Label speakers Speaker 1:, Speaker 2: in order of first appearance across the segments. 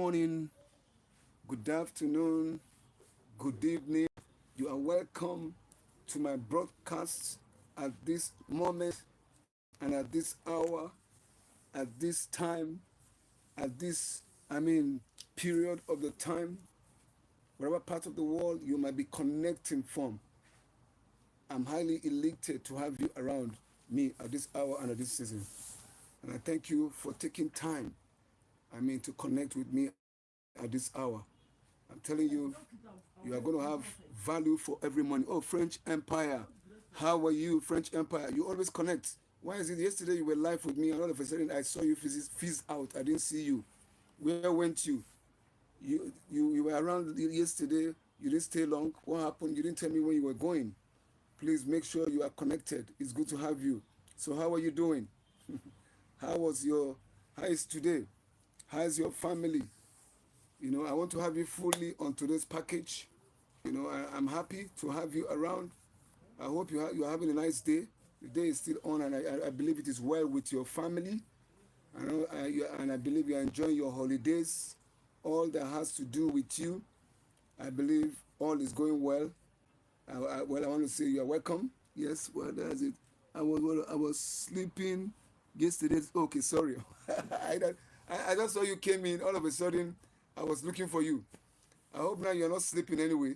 Speaker 1: morning, good afternoon, good evening. You are welcome to my broadcast at this moment and at this hour, at this time, at this, period of the time, whatever part of the world you might be connecting from. I'm highly elated to have you around me at this hour and at this season. And I thank you for taking time, to connect with me at this hour. I'm telling you, you are going to have value for every money. Oh, French Empire. How are you, French Empire? You always connect. Why is it yesterday you were live with me and all of a sudden I saw you fizz out? I didn't see you. Where went you? You were around yesterday. You didn't stay long. What happened? You didn't tell me when you were going. Please make sure you are connected. It's good to have you. So how are you doing? How is today? How is your family? I want to have you fully on today's package. I'm happy to have you around. I hope you're having a nice day. The day is still on, and I believe it is well with your family. And I believe you're enjoying your holidays. All that has to do with you, I believe all is going well. I want to say you are welcome. Yes, well, that's it. I was sleeping yesterday. Okay, sorry. I just saw you came in. All of a sudden, I was looking for you. I hope now you're not sleeping anyway.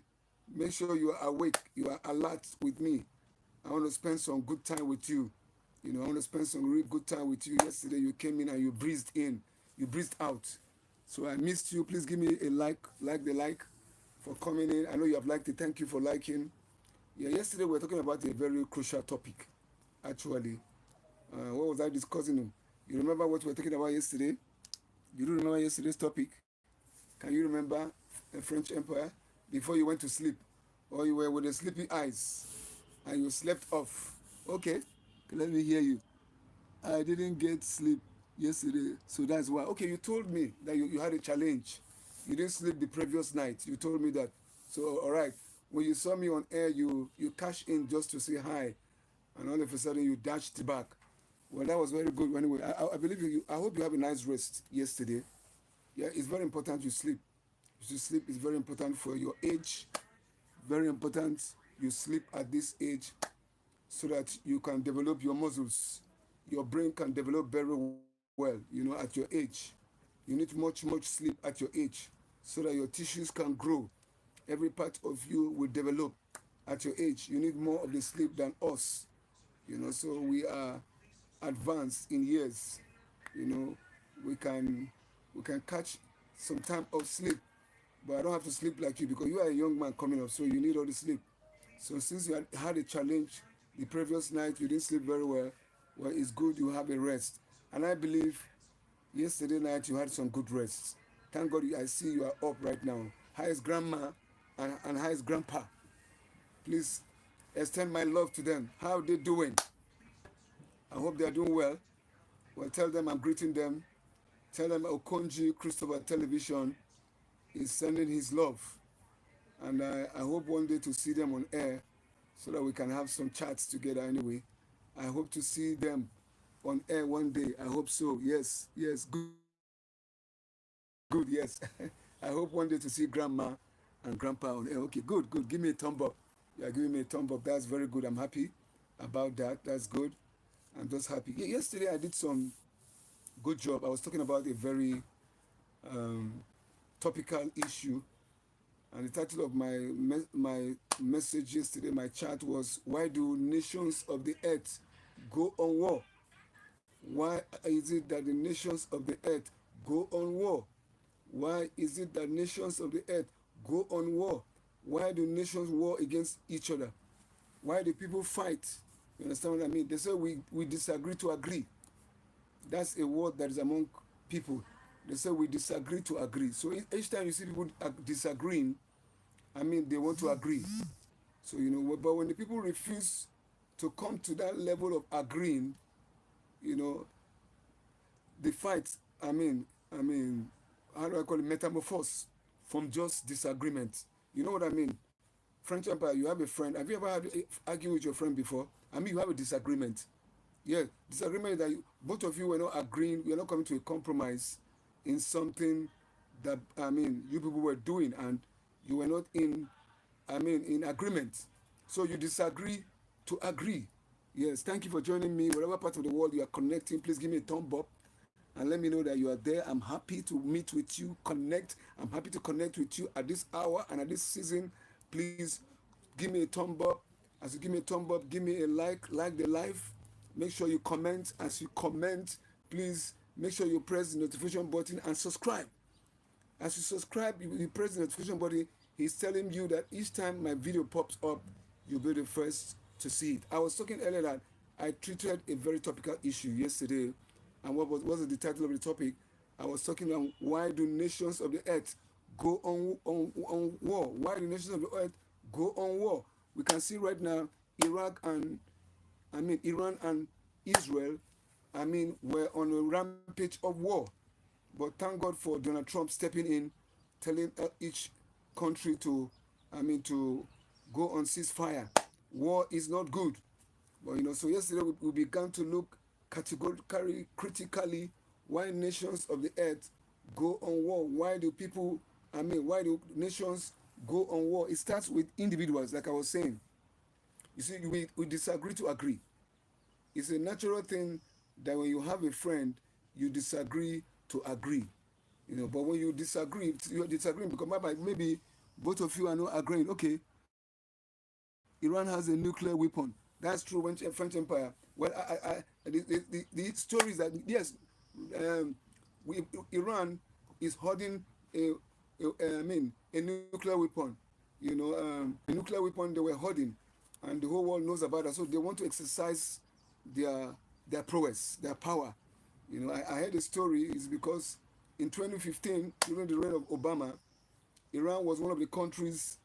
Speaker 1: Make sure you are awake. You are alert with me. I want to spend some good time with you. I want to spend some real good time with you. Yesterday, you came in and you breathed in. You breathed out. So I missed you. Please give me a like the like for coming in. I know you have liked it. Thank you for liking. Yeah, yesterday we were talking about a very crucial topic, actually. What was I discussing? You remember what we were talking about yesterday? You do remember yesterday's topic? Can you remember the French Empire before you went to sleep? Or you were with the sleepy eyes and you slept off? Okay, let me hear you. I didn't get sleep yesterday, so that's why. Okay, you told me that you had a challenge. You didn't sleep the previous night. You told me that. So, all right. When you saw me on air, you cashed in just to say hi, and all of a sudden you dashed back. Well, that was very good. Anyway, I believe you. I hope you have a nice rest yesterday. Yeah, it's very important you sleep. You should sleep is very important for your age. Very important you sleep at this age so that you can develop your muscles. Your brain can develop very well, at your age. You need much sleep at your age so that your tissues can grow. Every part of you will develop at your age. You need more of the sleep than us. So we are advanced in years. You know, we can catch some time of sleep, but I don't have to sleep like you because you are a young man coming up, so you need all the sleep. So since you had a challenge the previous night, you didn't sleep very well. Well, it's good you have a rest, and I believe yesterday night you had some good rest. Thank God I see you are up right now. How is grandma and how is grandpa? Please extend my love to them. How are they doing? I hope they are doing well. Well, tell them I'm greeting them. Tell them Okonji Christopher Television is sending his love. And I hope one day to see them on air so that we can have some chats together anyway. I hope to see them on air one day. I hope so. Yes, good, yes. I hope one day to see grandma and grandpa on air. Okay, good. Give me a thumb up. You are giving me a thumb up. That's very good. I'm happy about that. That's good. I'm just happy. Yesterday I did some good job. I was talking about a very um, topical issue, and the title of my message yesterday, my chat was, "Why do nations of the earth go on war? Why is it that the nations of the earth go on war? Why is it that nations of the earth go on war? Why do nations war against each other? Why do people fight?" You understand what I mean? They say we disagree to agree. That's a word that is among people. They say we disagree to agree. So each time you see people disagreeing, they want to agree. So, but when the people refuse to come to that level of agreeing, the fight, how do I call it, metamorphose from just disagreement. You know what I mean? French Empire, you have a friend. Have you ever had arguing with your friend before? You have a disagreement. Yeah, disagreement is that both of you were not agreeing, you're not coming to a compromise in something that you people were doing, and you were not in in agreement. So you disagree to agree. Yes, thank you for joining me. Whatever part of the world you are connecting, please give me a thumb up and let me know that you are there. I'm happy to meet with you, connect. I'm happy to connect with you at this hour and at this season. Please give me a thumb up. As you give me a thumb up, give me a like the live. Make sure you comment. As you comment, please make sure you press the notification button and subscribe. As you subscribe, you press the notification button. He's telling you that each time my video pops up, you'll be the first to see it. I was talking earlier that I treated a very topical issue yesterday, and what was the title of the topic? I was talking about why do nations of the earth go on war? Why do nations of the earth go on war? We can see right now Iraq and Iran and Israel, were on a rampage of war. But thank God for Donald Trump stepping in, telling each country to go on ceasefire. War is not good. But so yesterday we began to look categorically, critically, why nations of the earth go on war. Why do people, why do nations go on war? It starts with individuals, like I was saying. You see, we disagree to agree. It's a natural thing that when you have a friend, you disagree to agree. But when you're disagreeing because maybe both of you are not agreeing. Okay, Iran has a nuclear weapon. That's true. When French Empire. Well, the story is that yes, um, Iran is holding a, a nuclear weapon. A nuclear weapon they were holding, and the whole world knows about that. So they want to exercise their their prowess, their power. I heard a story is because in 2015, during the reign of Obama, Iran was one of the countries,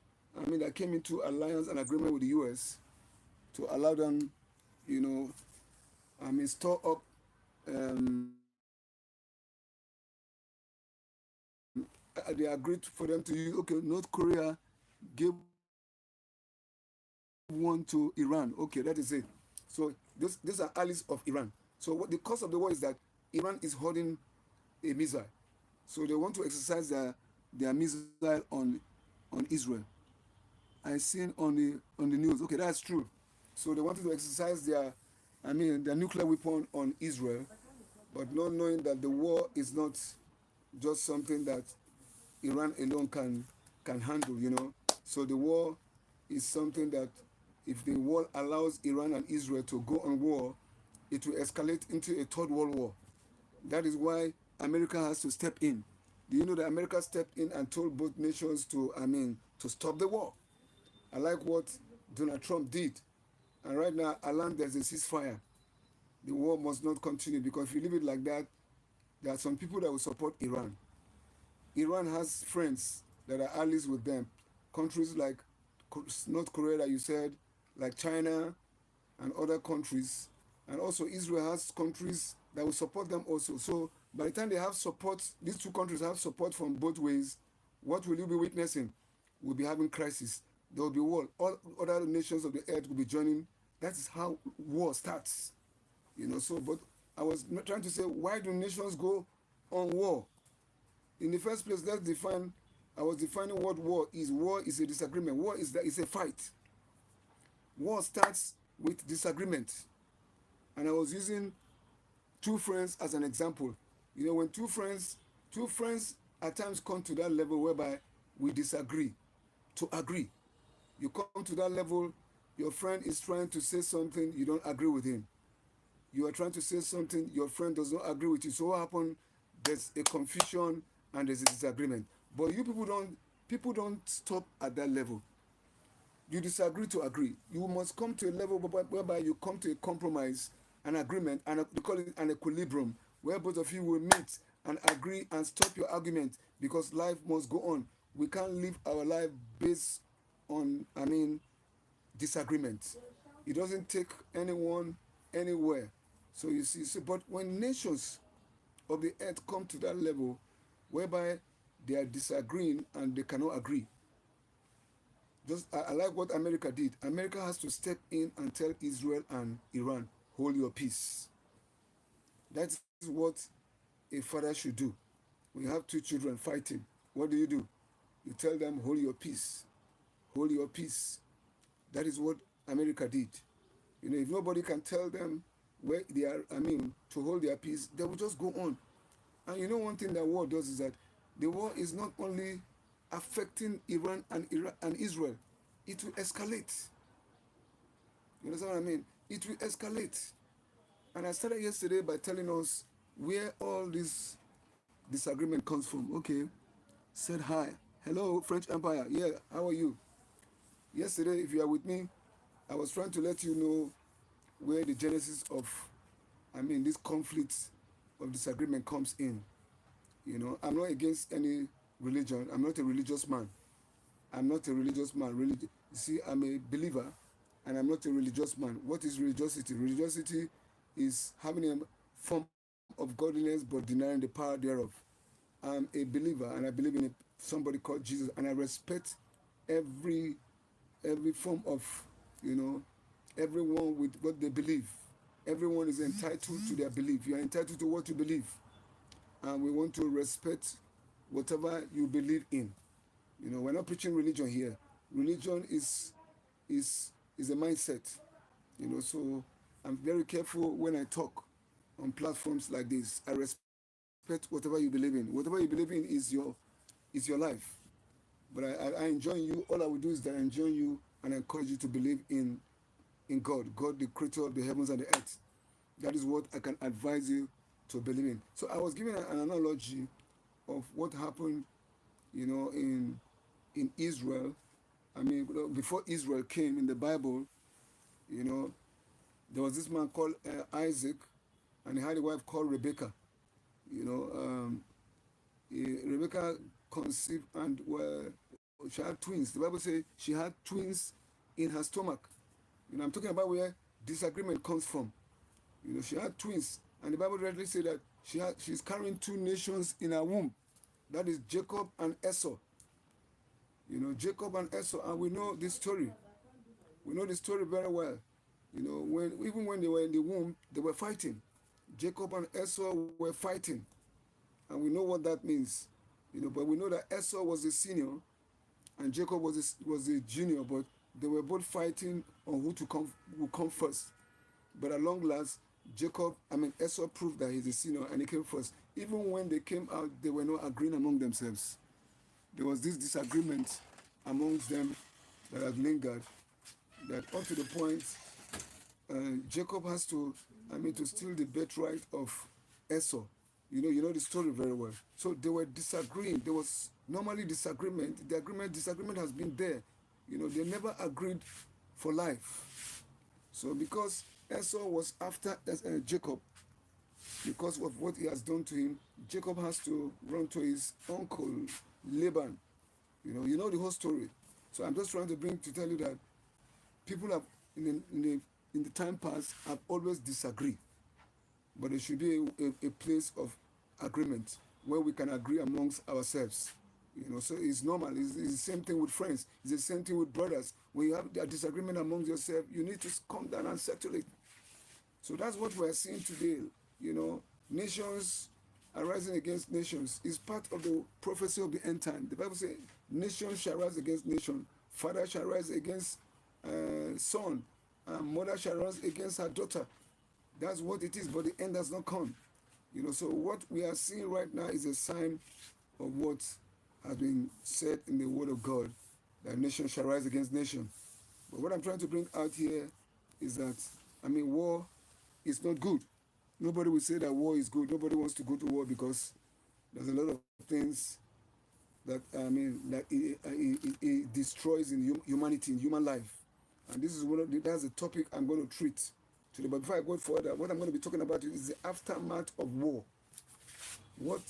Speaker 1: that came into alliance and agreement with the U.S. to allow them, you know, store up. They agreed for them to use. Okay, North Korea gave one to Iran. Okay, that is it. So these are allies of Iran. So the cause of the war is that Iran is holding a missile. So they want to exercise their missile on Israel. I seen on the news. Okay, that's true. So they wanted to exercise their nuclear weapon on Israel, but not knowing that the war is not just something that Iran alone can handle. So the war is something that if the war allows Iran and Israel to go on war, it will escalate into a third world war. That is why America has to step in. Do you know that America stepped in and told both nations to stop the war? I like what Donald Trump did. And right now, Alan, there's a ceasefire. The war must not continue because if you leave it like that, there are some people that will support Iran. Iran has friends that are allies with them. Countries like North Korea, that you said, like China and other countries. And also Israel has countries that will support them also. So by the time they have support, these two countries have support from both ways, what will you be witnessing? We'll be having crisis. There will be war. All other nations of the earth will be joining. That is how war starts. So but I was trying to say, why do nations go on war? In the first place, I was defining what war is. War is a disagreement. War is a fight. War starts with disagreement. And I was using two friends as an example. When two friends at times come to that level whereby we disagree to agree. You come to that level, your friend is trying to say something, you don't agree with him. You are trying to say something, your friend does not agree with you. So what happened? There's a confusion and there's a disagreement. But you people don't stop at that level. You disagree to agree. You must come to a level whereby you come to a compromise, an agreement, and they call it an equilibrium, where both of you will meet and agree and stop your argument because life must go on. We can't live our life based on, disagreement. It doesn't take anyone anywhere. So you see, but when nations of the earth come to that level whereby they are disagreeing and they cannot agree, I like what America did. America has to step in and tell Israel and Iran, hold your peace. That is what a father should do. When you have two children fighting, what do? You tell them, hold your peace. Hold your peace. That is what America did. If nobody can tell them where they are, to hold their peace, they will just go on. And one thing that war does is that the war is not only affecting Iran and Israel, it will escalate. You understand what I mean? It will escalate. And I started yesterday by telling us where all this disagreement comes from. Okay, said hi. Hello, French Empire. Yeah, how are you? Yesterday, if you are with me, I was trying to let you know where the genesis of, this conflict of disagreement comes in. I'm not against any religion. I'm not a religious man. I'm not a religious man. You see, I'm a believer and I'm not a religious man. What is religiosity? Religiosity is having a form of godliness but denying the power thereof. I'm a believer and I believe in somebody called Jesus, and I respect every form of, everyone with what they believe. Everyone is entitled to their belief. You are entitled to what you believe. And we want to respect whatever you believe in. We're not preaching religion here. Religion is a mindset. So I'm very careful when I talk on platforms like this. I respect whatever you believe in. Whatever you believe in is your life. But I enjoin you. All I will do is that I enjoin you and encourage you to believe in God, the creator of the heavens and the earth. That is what I can advise you to believe in. So I was giving an analogy of what happened, in Israel. Before Israel came in the Bible, there was this man called Isaac, and he had a wife called Rebecca. Rebecca conceived and she had twins. The Bible says she had twins in her stomach. I'm talking about where disagreement comes from. She had twins, and the Bible directly says that she's carrying two nations in her womb. That is Jacob and Esau. Jacob and Esau, and we know this story. We know the story very well. Even when they were in the womb, they were fighting. Jacob and Esau were fighting, and we know what that means. But we know that Esau was the senior, and Jacob was the junior. But they were both fighting on who come first. But at long last, Esau proved that he's the senior, and he came first. Even when they came out, they were not agreeing among themselves. There was this disagreement amongst them that had lingered, that up to the point Jacob has to steal the birthright of Esau. You know the story very well. So they were disagreeing. There was normally disagreement. Disagreement has been there. They never agreed for life. So because Esau was after Jacob, because of what he has done to him, Jacob has to run to his uncle Laban. You know the whole story. So I'm just trying to tell you that people have in the time past have always disagreed, but there should be a place of agreement where we can agree amongst ourselves. So it's normal. It's the same thing with friends. It's the same thing with brothers. When you have a disagreement amongst yourself, you need to come down and settle it. So that's what we're seeing today. Nations are rising against nations. It's part of the prophecy of the end time. The Bible says, nation shall rise against nation. Father shall rise against son. Mother shall rise against her daughter. That's what it is, but the end has not come. So what we are seeing right now is a sign of what has been said in the Word of God, that nation shall rise against nation. But what I'm trying to bring out here is that, war is not good. Nobody will say that war is good. Nobody wants to go to war because there's a lot of things that, it destroys in humanity, in human life. And this is that's a topic I'm going to treat today. But before I go further, what I'm going to be talking about is the aftermath of war. What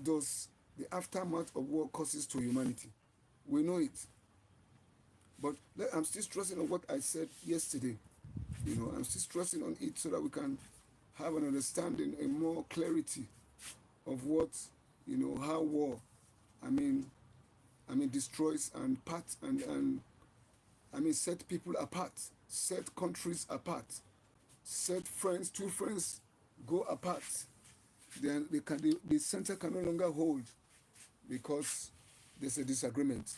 Speaker 1: does the aftermath of war causes to humanity? We know it. But I'm still stressing on what I said yesterday. I'm still stressing on it so that we can have an understanding and more clarity of what, how war, destroys and set people apart, set countries apart, set two friends go apart. the center can no longer hold because there's a disagreement.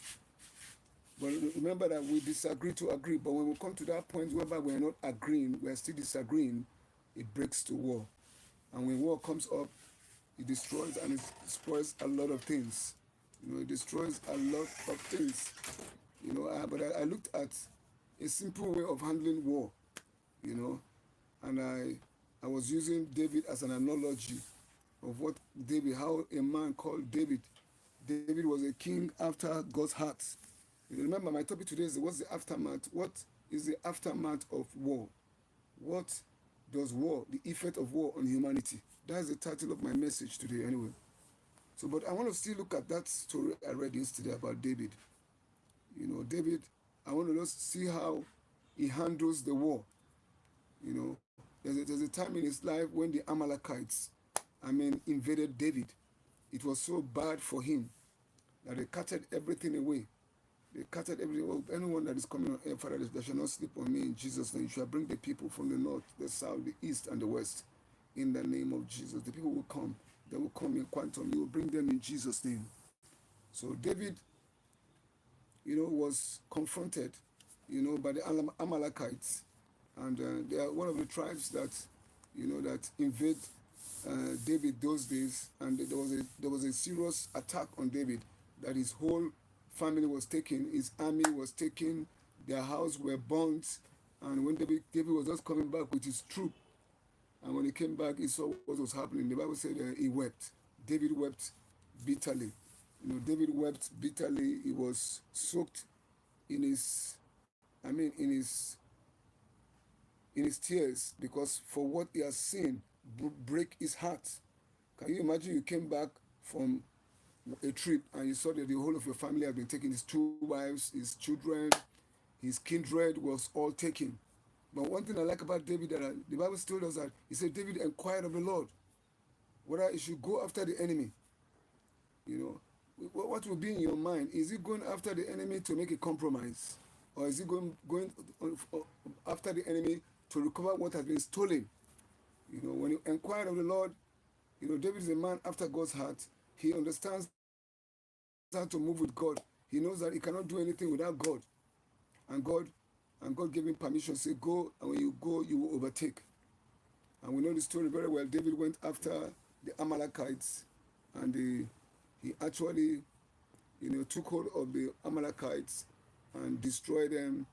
Speaker 1: But remember that we disagree to agree. But when we come to that point whereby we are not agreeing, we are still disagreeing, it breaks to war. And when war comes up, it destroys and it spoils a lot of things. It destroys a lot of things. But I looked at a simple way of handling war, you know, and I was using David as an analogy of what how a man called David. David was a king after God's heart. Remember, my topic today is what's the aftermath? What is the aftermath of war? What does war, the effect of war on humanity? That's the title of my message today, anyway. So, but I want to still look at that story I read yesterday about David. David, I want to just see how he handles the war. There's a time in his life when the Amalekites, invaded David. It was so bad for him that they carted everything away. They carted everything. Well, anyone that is coming on air, Father, they shall not sleep on me in Jesus' name. You shall bring the people from the north, the south, the east, and the west. In the name of Jesus. The people will come. They will come in quantum. You will bring them in Jesus' name. So David, was confronted, by the Amalekites. And they are one of the tribes that, that invade David those days. And there was a serious attack on David that his whole family was taken, his army was taken, their house were burnt. And when David was just coming back with his troop, and when he came back, he saw what was happening. The Bible said he wept. David wept bitterly. David wept bitterly. He was soaked in his, in his tears, because for what he has seen break his heart. Can you imagine you came back from a trip and you saw that the whole of your family had been taken? His two wives, his children, his kindred was all taken. But one thing I like about David, that the Bible told us that he said David inquired of the Lord whether he should go after the enemy. What will be in your mind? Is he going after the enemy to make a compromise? Or is he going after the enemy to recover what has been stolen? When you inquire of the Lord, David is a man after God's heart. He understands how to move with God. He knows that he cannot do anything without God. And God gave him permission, say, go, and when you go, you will overtake. And we know the story very well. David went after the Amalekites, and he actually, took hold of the Amalekites and destroyed them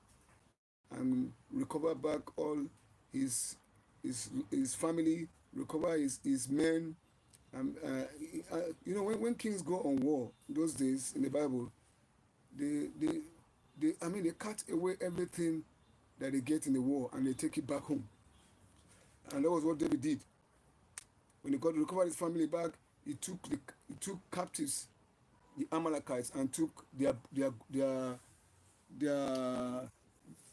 Speaker 1: and recovered back all his family, recover his men. When kings go on war those days in the Bible, they cut away everything that they get in the war and they take it back home. And that was what David did. When he got to recover his family back, he took captives, the Amalekites, and took their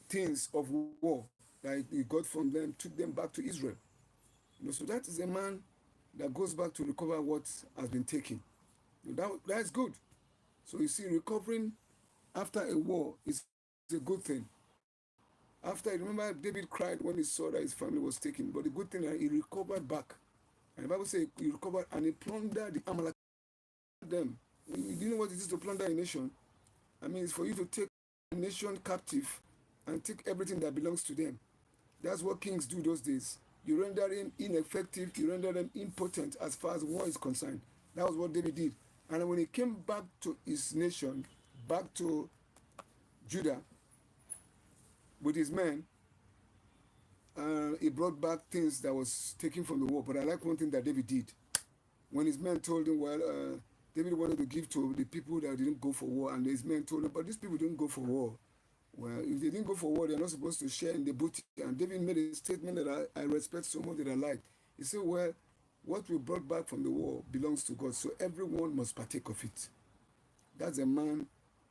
Speaker 1: things of war that he got from them, took them back to Israel. So that is a man that goes back to recover what has been taken. That's good. So you see, recovering after a war is a good thing. Remember, David cried when he saw that his family was taken, but the good thing is that he recovered back. And the Bible says he recovered and he plundered the Amalekites. Them. Do you know what it is to plunder a nation? It's for you to take a nation captive and take everything that belongs to them. That's what kings do those days. You render them ineffective, you render them impotent as far as war is concerned. That was what David did. And when he came back to his nation, back to Judah, with his men, he brought back things that was taken from the war. But I like one thing that David did. When his men told him, David wanted to give to the people that didn't go for war, and his men told him, but these people didn't go for war. Well, if they didn't go for war, they're not supposed to share in the booty. And David made a statement that I respect so much, that I like. He said, well, what we brought back from the war belongs to God, so everyone must partake of it. That's a man,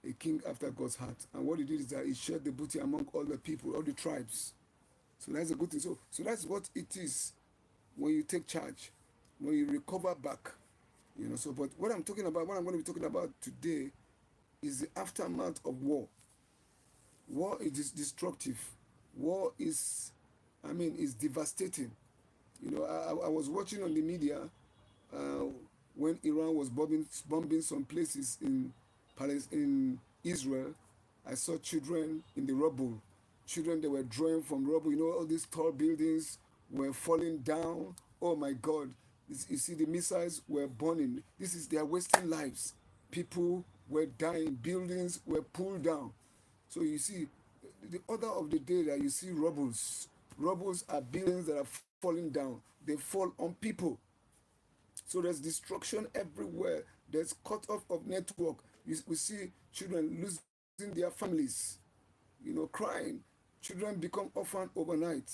Speaker 1: a king after God's heart. And what he did is that he shared the booty among all the people, all the tribes. So that's a good thing. So that's what it is when you take charge, when you recover back. But what I'm going to be talking about today is the aftermath of war. War is destructive. War is devastating. I was watching on the media uh, when Iran was bombing some places in in Israel. I saw children in the rubble. Children that were drawing from rubble. You know, all these tall buildings were falling down. Oh my God. You see, the missiles were burning. They are wasting lives. People were dying. Buildings were pulled down. So you see, the order of the day that you see rubbles. Rubbles are buildings that are falling down. They fall on people. So there's destruction everywhere. There's cut off of network. We see children losing their families, crying. Children become orphan overnight.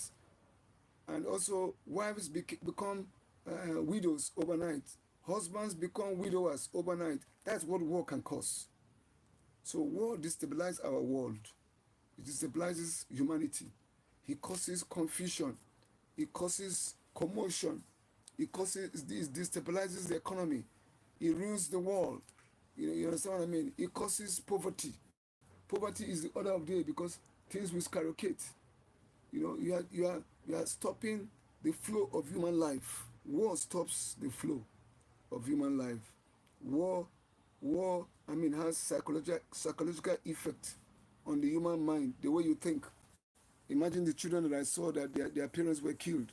Speaker 1: And also, wives become widows overnight. Husbands become widowers overnight. That's what war can cause. So war destabilizes our world. It destabilizes humanity. It causes confusion. It causes commotion. It destabilizes the economy. It ruins the world. You understand what I mean? It causes poverty. Poverty is the order of the day because things will skyrocket. You are stopping the flow of human life. War stops the flow of human life. War, has psychological effect on the human mind, the way you think. Imagine the children that I saw that their parents were killed.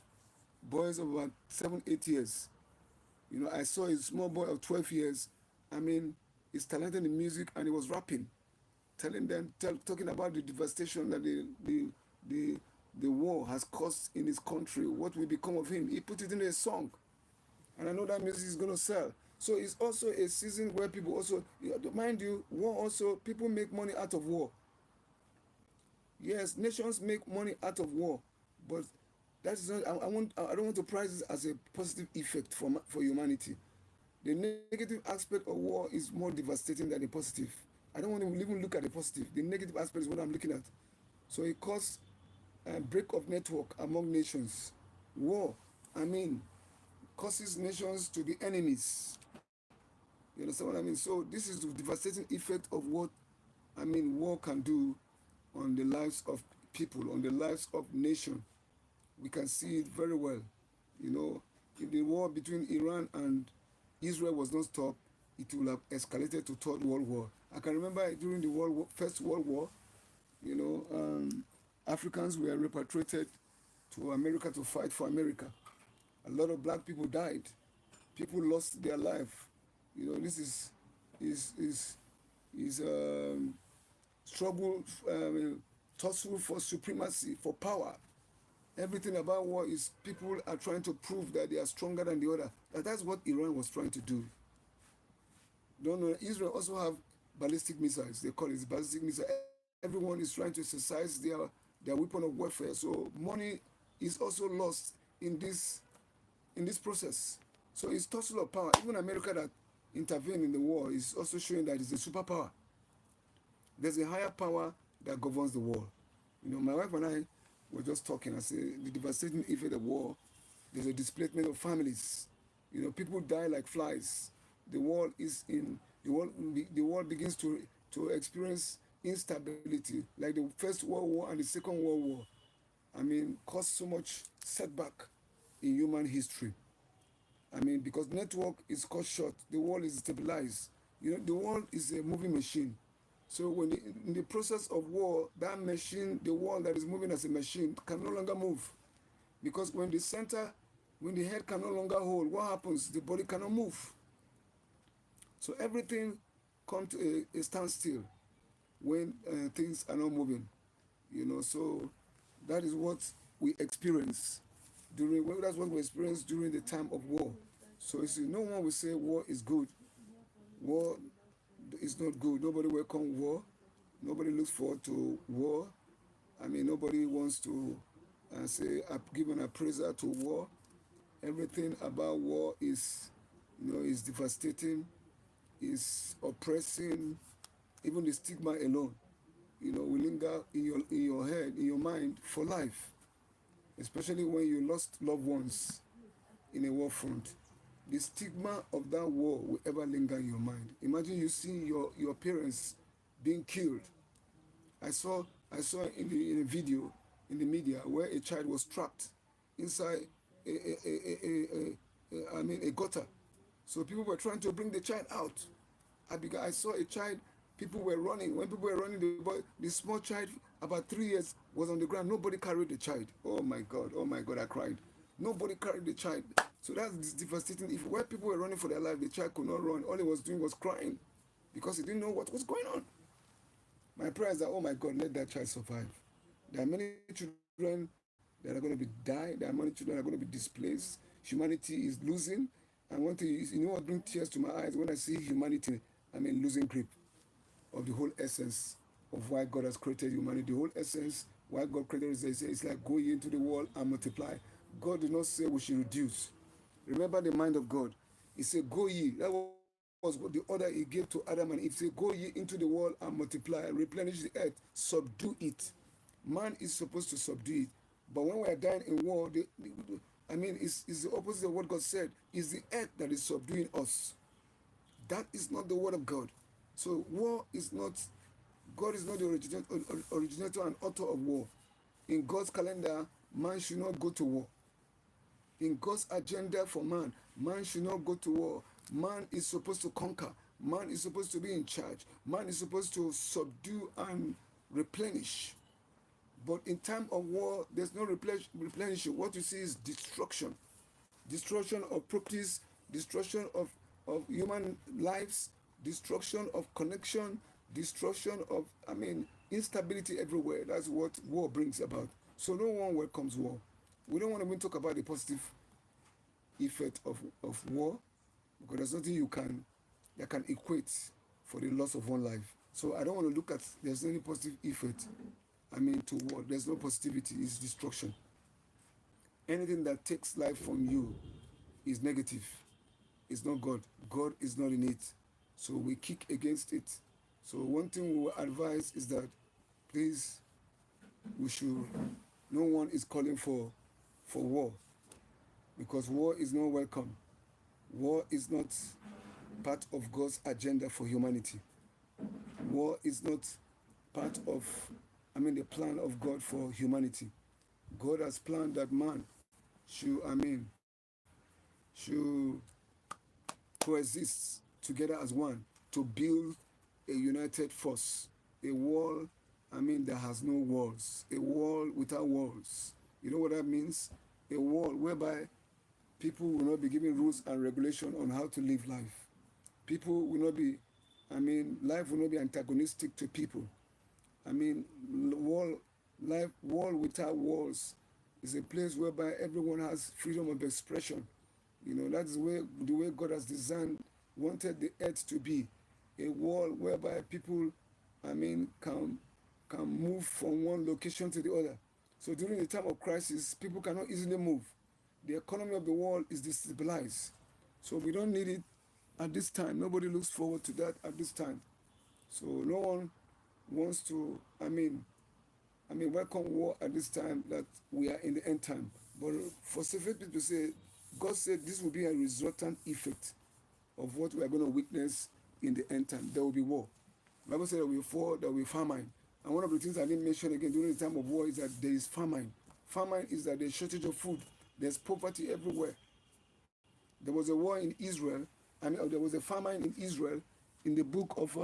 Speaker 1: Boys of about 7, 8 years. I saw a small boy of 12 years. He's talented in music and he was rapping, talking about the devastation that the war has caused in his country. What will become of him? He put it in a song, and I know that music is going to sell. So it's also a season where people also, mind you, war also, people make money out of war. Yes, nations make money out of war, but that is not. I don't want to price it as a positive effect for humanity. The negative aspect of war is more devastating than the positive. I don't want to even look at the positive. The negative aspect is what I'm looking at. So it causes a break of network among nations. War, causes nations to be enemies. You understand what I mean? So this is the devastating effect of what war can do on the lives of people, on the lives of nation. We can see it very well. If the war between Iran and Israel was not stopped, it will have escalated to Third World War. I can remember during the First World War, Africans were repatriated to America to fight for America. A lot of black people died. People lost their life. This is struggle, tussle for supremacy, for power. Everything about war is people are trying to prove that they are stronger than the other. That's what Iran was trying to do. Don't know. Israel also have ballistic missiles. They call it ballistic missile. Everyone is trying to exercise their weapon of warfare. So money is also lost in this process. So it's tussle of power. Even America that intervened in the war is also showing that it's a superpower. There's a higher power that governs the world. My wife and I were just talking. I said the devastating effect of war. There's a displacement of families. People die like flies. The world begins to experience instability, like the First World War and the Second World War. Caused so much setback in human history. Because network is cut short, the world is stabilized. The world is a moving machine. So in the process of war, that machine, the world that is moving as a machine, can no longer move. Because when the head can no longer hold, what happens? The body cannot move. So everything comes to a standstill when things are not moving. So that is what we experience that's what we experience during the time of war. So you see, no one will say war is good. War is not good. Nobody welcomes war. Nobody looks forward to war. Nobody wants to give an appraiser to war. Everything about war is devastating, is oppressing. Even the stigma alone, will linger in your head, in your mind for life. Especially when you lost loved ones in a war front. The stigma of that war will ever linger in your mind. Imagine you see your parents being killed. I saw in a video in the media where a child was trapped inside a gutter. So people were trying to bring the child out. I saw a child, people were running. When people were running, the small child, about 3 years, was on the ground. Nobody carried the child. Oh my God, I cried. Nobody carried the child. So that's devastating. If where people were running for their life, the child could not run. All he was doing was crying because he didn't know what was going on. My prayer is that, oh my God, let that child survive. There are many children that are going to be die. There are many children that are going to be displaced. Humanity is losing. And one thing is, you know what brings tears to my eyes when I see humanity, losing grip of the whole essence of why God has created humanity. The whole essence why God created us is it's like go ye into the world and multiply. God did not say we should reduce. Remember the mind of God. He said, go ye. That was what the order he gave to Adam and Eve. He said, go ye into the world and multiply, replenish the earth, subdue it. Man is supposed to subdue it. But when we are dying in war, it's the opposite of what God said. It's the earth that is subduing us. That is not the word of God. So war is not, God is not the originator and author of war. In God's calendar, man should not go to war. In God's agenda for man, man should not go to war. Man is supposed to conquer. Man is supposed to be in charge. Man is supposed to subdue and replenish. But in time of war, there's no replenishing. What you see is destruction. Destruction of properties, destruction of human lives, destruction of connection, destruction of, instability everywhere. That's what war brings about. So no one welcomes war. We don't want to even talk about the positive effect of war because there's nothing that can equate for the loss of one life. So I don't want to look at there's any positive effect. To war. There's no positivity, it's destruction. Anything that takes life from you is negative. It's not God. God is not in it. So we kick against it. So one thing we will advise is that please we should no one is calling for war because war is not welcome. War is not part of God's agenda for humanity. War is not part of the plan of God for humanity. God has planned that man should coexist together as one to build a united force, a wall, that has no walls, a wall without walls. You know what that means? A wall whereby people will not be given rules and regulation on how to live life. People will not be, life will not be antagonistic to people. Wall without walls is a place whereby everyone has freedom of expression. That's the way God has wanted the earth to be. A wall whereby people, can move from one location to the other. So during the time of crisis, people cannot easily move. The economy of the world is destabilized. So we don't need it at this time. Nobody looks forward to that at this time. So no one wants to, welcome war at this time that we are in the end time. But for several people to say, God said this will be a resultant effect of what we are going to witness in the end time. There will be war. The Bible said there will be war, there will be famine. And one of the things I didn't mention again during the time of war is that there is famine. Famine is that there's shortage of food. There's poverty everywhere. There was a war in Israel, there was a famine in Israel in the book of,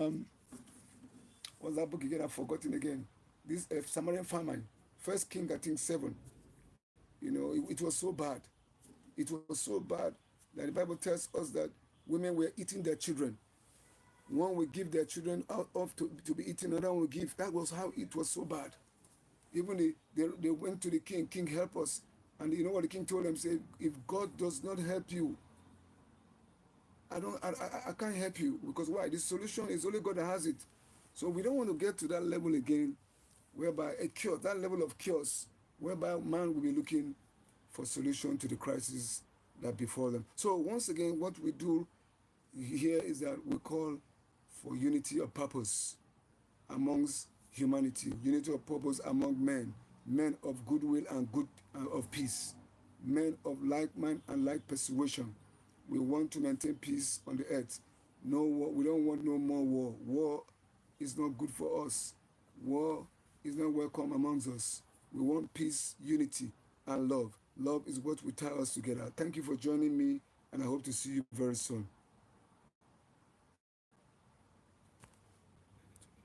Speaker 1: what's that book again? I've forgotten again. This Samaritan famine. First King, I think, 7. It was so bad. It was so bad that the Bible tells us that women were eating their children. One would give their children out off to be eaten, another one would give. That was how it was so bad. Even they went to the king, king, help us. And you know what the king told them? Said, if God does not help you, I can't help you. Because why? The solution is only God that has it. So we don't want to get to that level again, whereby a cure, that level of chaos, whereby man will be looking for solution to the crisis that befall them. So once again, what we do here is that we call for unity of purpose amongst humanity, unity of purpose among men of goodwill and of peace, men of like mind and like persuasion. We want to maintain peace on the earth. No war. We don't want no more war. War is not good for us. War is not welcome amongst us. We want peace, unity, and love. Love is what will tie us together. Thank you for joining me, and I hope to see you very soon.